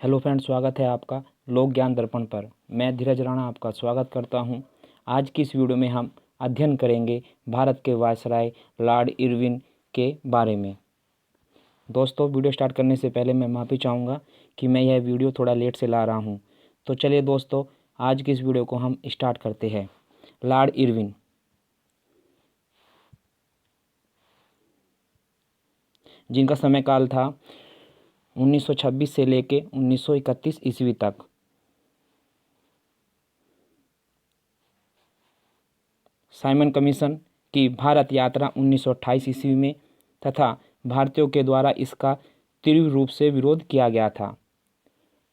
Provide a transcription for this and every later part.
Hello friend, स्वागत है आपका लोक ज्ञान दर्पण पर। मैं धीरज राणा आपका स्वागत करता हूं। आज की इस वीडियो में हम अध्ययन करेंगे भारत के वायसराय लॉर्ड इरविन के बारे में। दोस्तों, वीडियो स्टार्ट करने से पहले मैं माफ़ी चाहूँगा कि मैं यह वीडियो थोड़ा लेट से ला रहा हूँ। तो चलिए दोस्तों, आज की इस वीडियो को हम स्टार्ट करते हैं। लॉर्ड इरविन, जिनका समय काल था 1926 से लेके 1931 ईस्वी तक। साइमन कमीशन की भारत यात्रा 1928 ईस्वी में तथा भारतीयों के द्वारा इसका तीव्र रूप से विरोध किया गया था।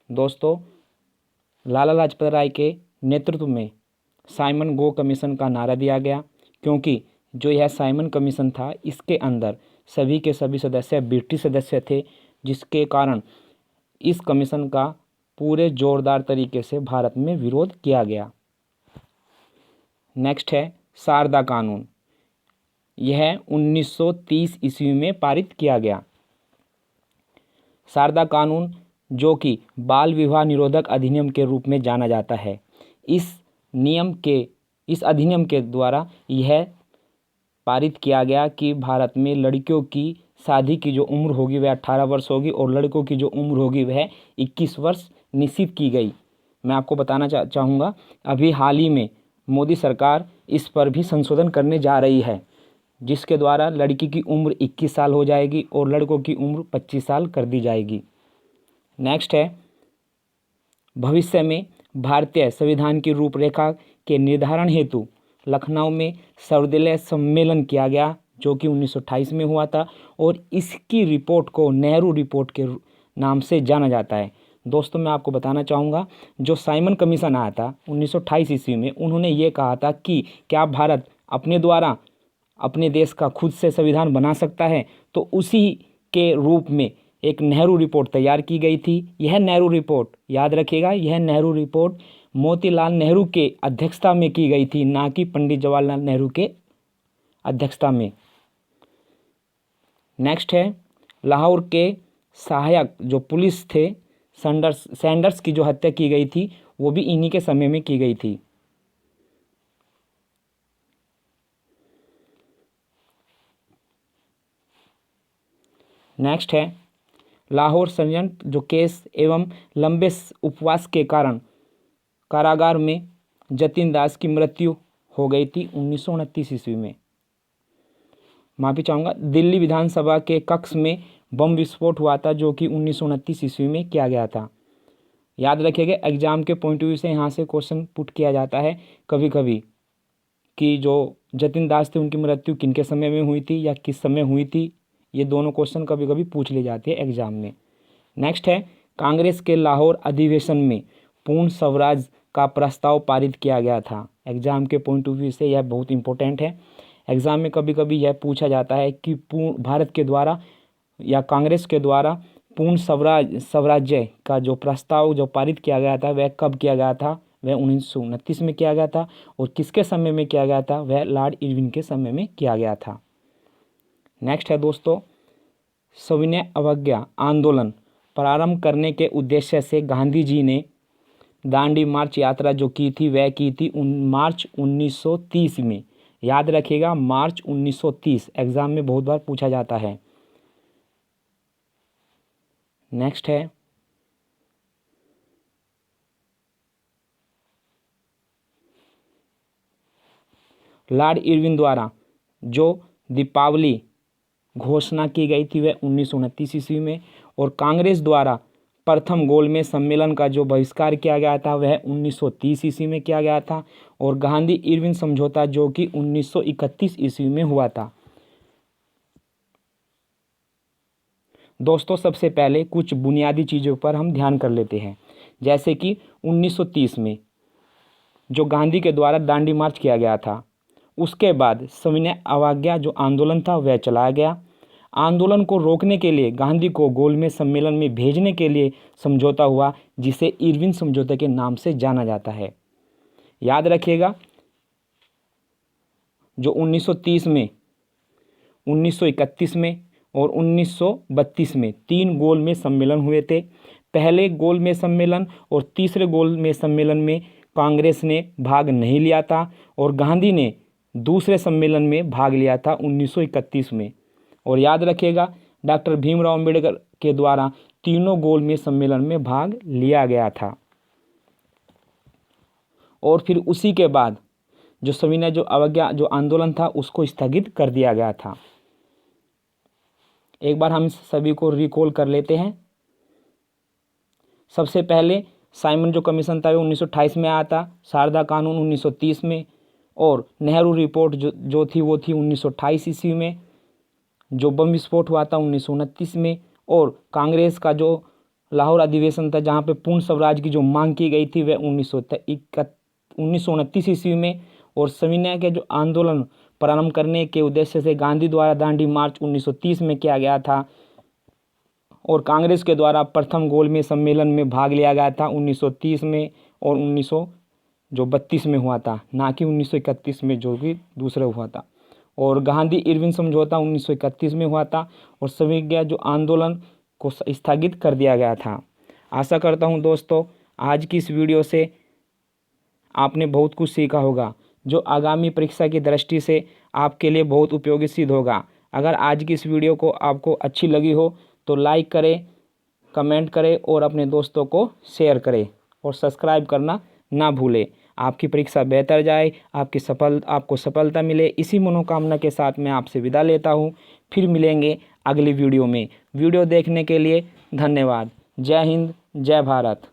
दोस्तों, लाला लाजपत राय के नेतृत्व में साइमन गो कमीशन का नारा दिया गया, क्योंकि जो यह साइमन कमीशन था इसके अंदर सभी के सभी सदस्य ब्रिटिश सदस्य थे, जिसके कारण इस कमीशन का पूरे जोरदार तरीके से भारत में विरोध किया गया। नेक्स्ट है शारदा कानून। यह 1930 ईस्वी में पारित किया गया। शारदा कानून, जो कि बाल विवाह निरोधक अधिनियम के रूप में जाना जाता है, इस अधिनियम के द्वारा यह पारित किया गया कि भारत में लड़कियों की शादी की जो उम्र होगी वह 18 वर्ष होगी और लड़कों की जो उम्र होगी वह 21 वर्ष निश्चित की गई। मैं आपको बताना चाहूँगा, अभी हाल ही में मोदी सरकार इस पर भी संशोधन करने जा रही है, जिसके द्वारा लड़की की उम्र 21 साल हो जाएगी और लड़कों की उम्र 25 साल कर दी जाएगी। नेक्स्ट है, भविष्य में भारतीय संविधान की रूपरेखा के निर्धारण हेतु लखनऊ में सर्वदलीय सम्मेलन किया गया, जो कि 1928 में हुआ था और इसकी रिपोर्ट को नेहरू रिपोर्ट के नाम से जाना जाता है। दोस्तों, मैं आपको बताना चाहूँगा, जो साइमन कमीशन आया था 1928 ईस्वी में, उन्होंने ये कहा था कि क्या भारत अपने द्वारा अपने देश का खुद से संविधान बना सकता है। तो उसी के रूप में एक नेहरू रिपोर्ट तैयार की गई थी। यह नेहरू रिपोर्ट, याद रखिएगा, यह नेहरू रिपोर्ट मोतीलाल नेहरू के अध्यक्षता में की गई थी, ना कि पंडित जवाहरलाल नेहरू के अध्यक्षता में। नेक्स्ट है, लाहौर के सहायक जो पुलिस थे सैंडर्स की जो हत्या की गई थी वो भी इन्हीं के समय में की गई थी। नेक्स्ट है, लाहौर षड्यंत्र जो केस एवं लंबे उपवास के कारण कारागार में जतिन दास की मृत्यु हो गई थी 1929 ईस्वी में। माफ़ी चाहूँगा, दिल्ली विधानसभा के कक्ष में बम विस्फोट हुआ था, जो कि 1929 ईस्वी में किया गया था। याद रखिएगा, एग्जाम के पॉइंट ऑफ व्यू से यहाँ से क्वेश्चन पुट किया जाता है कभी कभी कि जो जतिन दास थे उनकी मृत्यु किनके समय में हुई थी या किस समय हुई थी। ये दोनों क्वेश्चन कभी कभी पूछ लिए जाते हैं एग्जाम में। नेक्स्ट है, कांग्रेस के लाहौर अधिवेशन में पूर्ण स्वराज का प्रस्ताव पारित किया गया था। एग्जाम के पॉइंट ऑफ व्यू से यह बहुत इंपॉर्टेंट है। एग्जाम में कभी कभी यह पूछा जाता है कि भारत के द्वारा या कांग्रेस के द्वारा पूर्ण स्वराज्य का जो प्रस्ताव जो पारित किया गया था वह कब किया गया था। वह 1929 में किया गया था और किसके समय में किया गया था, वह लॉर्ड इरविन के समय में किया गया था। नेक्स्ट है दोस्तों, सविनय अवज्ञा आंदोलन प्रारंभ करने के उद्देश्य से गांधी जी ने दांडी मार्च यात्रा जो की थी वह की थी मार्च 1930 में। याद रखिएगा, मार्च 1930 एग्जाम में बहुत बार पूछा जाता है। नेक्स्ट है, लॉर्ड इरविन द्वारा जो दीपावली घोषणा की गई थी वह 1929 ईस्वी में और कांग्रेस द्वारा प्रथम गोलमेज सम्मेलन का जो बहिष्कार किया गया था वह 1930 ईस्वी में किया गया था और गांधी इरविन समझौता जो कि 1931 ईस्वी में हुआ था। दोस्तों, सबसे पहले कुछ बुनियादी चीज़ों पर हम ध्यान कर लेते हैं, जैसे कि 1930 में जो गांधी के द्वारा दांडी मार्च किया गया था, उसके बाद सविनय अवज्ञा जो आंदोलन था वह चलाया गया। आंदोलन को रोकने के लिए गांधी को गोलमेज सम्मेलन में भेजने के लिए समझौता हुआ, जिसे इरविन समझौते के नाम से जाना जाता है। याद रखिएगा, जो 1930 में, 1931 में और 1932 में 3 गोलमेज सम्मेलन हुए थे। पहले गोलमेज सम्मेलन और तीसरे गोलमेज सम्मेलन में कांग्रेस ने भाग नहीं लिया था और गांधी ने दूसरे सम्मेलन में भाग लिया था 1931 में। और याद रखिएगा, डॉक्टर भीमराव अंबेडकर के द्वारा तीनों गोलमेज सम्मेलन में भाग लिया गया था। और फिर उसी के बाद जो सविनय जो अवज्ञा जो आंदोलन था उसको स्थगित कर दिया गया था। एक बार हम सभी को रिकॉल कर लेते हैं। सबसे पहले साइमन जो कमीशन था वो 1928 में आया था, शारदा कानून 1930 में, और नेहरू रिपोर्ट जो थी वो थी 1928 ईस्वी में। जो बम विस्फोट हुआ था 1929 में, और कांग्रेस का जो लाहौर अधिवेशन था जहाँ पे पूर्ण स्वराज की जो मांग की गई थी वह 1929 ईस्वी में। और सविनय के जो आंदोलन प्रारंभ करने के उद्देश्य से गांधी द्वारा दांडी मार्च 1930 में किया गया था, और कांग्रेस के द्वारा प्रथम गोलमेज सम्मेलन में भाग लिया गया था 1930 में और 1932 में हुआ था, ना कि 1931 में जो कि दूसरा हुआ था। और गांधी इरविन समझौता 1931 में हुआ था और सविनय जो आंदोलन को स्थगित कर दिया गया था। आशा करता हूं दोस्तों आज की इस वीडियो से आपने बहुत कुछ सीखा होगा, जो आगामी परीक्षा की दृष्टि से आपके लिए बहुत उपयोगी सिद्ध होगा। अगर आज की इस वीडियो को आपको अच्छी लगी हो तो लाइक करें, कमेंट करें और अपने दोस्तों को शेयर करें और सब्सक्राइब करना ना भूलें। आपकी परीक्षा बेहतर जाए, आपको सफलता मिले, इसी मनोकामना के साथ मैं आपसे विदा लेता हूं। फिर मिलेंगे अगली वीडियो में। वीडियो देखने के लिए धन्यवाद। जय हिंद, जय भारत।